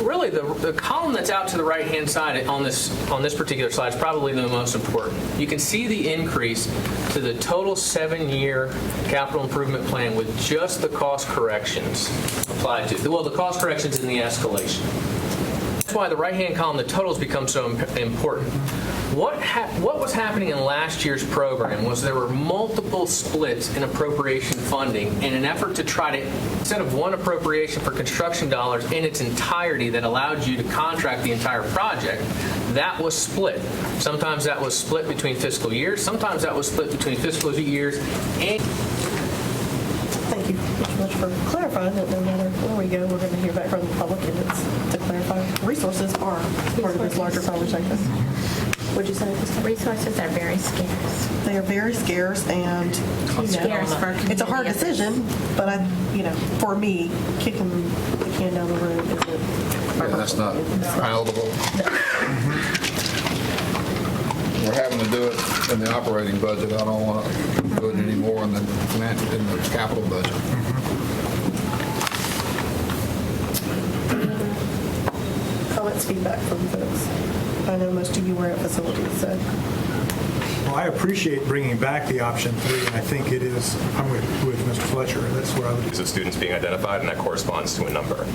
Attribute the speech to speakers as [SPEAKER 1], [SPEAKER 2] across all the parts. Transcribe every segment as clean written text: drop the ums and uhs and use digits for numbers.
[SPEAKER 1] really, the column that's out to the right-hand side on this particular slide is probably the most important. You can see the increase to the total 7-year capital improvement plan with just the cost corrections applied to. Well, the cost corrections in the escalation. That's why the right-hand column, the totals, become so important. What was happening in last year's program was there were multiple splits in appropriation funding in an effort to try to, instead of one appropriation for construction dollars in its entirety that allowed you to contract the entire project, that was split. Sometimes that was split between fiscal years. Sometimes that was split between fiscal years and...
[SPEAKER 2] Thank you very much for clarifying that no matter where we go, we're going to hear back from the public, and it's to clarify resources are part of this larger conversation. What'd you say?
[SPEAKER 3] Resources are very scarce.
[SPEAKER 2] They are very scarce, and it's a hard decision. But for me, kicking the can down the road isn't.
[SPEAKER 4] Yeah, that's not palatable. We're having to do it in the operating budget. I don't want to do it anymore in the capital budget.
[SPEAKER 2] Comments, feedback from folks. I know most of you were at facilities, so.
[SPEAKER 5] Well, I appreciate bringing back the option 3, and I think it is, I'm with Mr. Fletcher, that's where I would.
[SPEAKER 6] Of students being identified, and that corresponds to a number.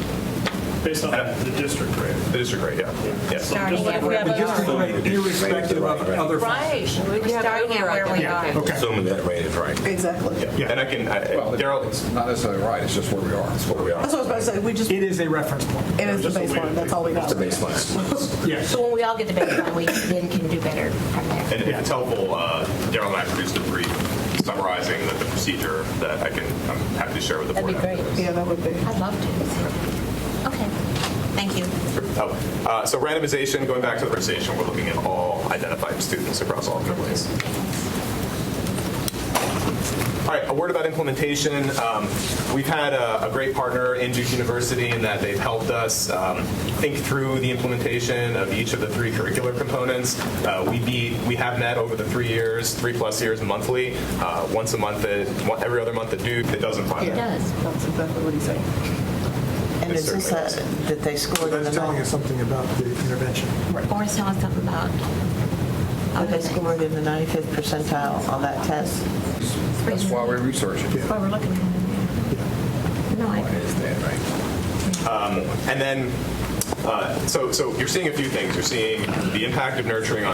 [SPEAKER 7] Based on the district rate.
[SPEAKER 6] The district rate, yeah. Yes.
[SPEAKER 3] Starting at where we
[SPEAKER 5] District
[SPEAKER 3] are.
[SPEAKER 5] rate, irrespective of other factors.
[SPEAKER 3] Right. We're starting at where we are.
[SPEAKER 5] Okay.
[SPEAKER 8] Assuming that rate is right.
[SPEAKER 2] Exactly.
[SPEAKER 5] Yeah.
[SPEAKER 6] And I can,
[SPEAKER 4] Well,
[SPEAKER 6] Daryl,
[SPEAKER 4] it's not necessarily right. It's just where we are.
[SPEAKER 6] that's what we are.
[SPEAKER 2] That's what I was about to say. We just.
[SPEAKER 5] It is a reference point.
[SPEAKER 2] It is the baseline. That's all we got.
[SPEAKER 8] The baseline.
[SPEAKER 5] Yes.
[SPEAKER 3] So when we all get the baseline, we then can do better from there.
[SPEAKER 6] And if it's helpful, Daryl and I produced a brief summarizing the procedure that I'm happy to share with the
[SPEAKER 3] That'd
[SPEAKER 6] board.
[SPEAKER 3] be great.
[SPEAKER 2] Yeah, that would be.
[SPEAKER 3] I'd love to. Okay. Thank you.
[SPEAKER 6] So randomization, going back to the randomization, we're looking at all identified students across all families. All right, a word about implementation. We've had a great partner in Duke University in that they've helped us think through the implementation of each of the 3 curricular components. We have met over the 3 years, 3+ years monthly, once a month, every other month at Duke. It doesn't find
[SPEAKER 3] It
[SPEAKER 6] that.
[SPEAKER 3] does.
[SPEAKER 2] That's exactly what he's saying.
[SPEAKER 9] And is this that they scored in
[SPEAKER 5] That's
[SPEAKER 9] the
[SPEAKER 5] telling us something about the intervention.
[SPEAKER 3] Or it's telling us something about
[SPEAKER 9] that they scored in the 95th percentile on that test?
[SPEAKER 4] That's why we research it.
[SPEAKER 3] what we're looking at. No, I
[SPEAKER 4] Understand, right?
[SPEAKER 6] And then, so you're seeing a few things. You're seeing the impact of nurturing on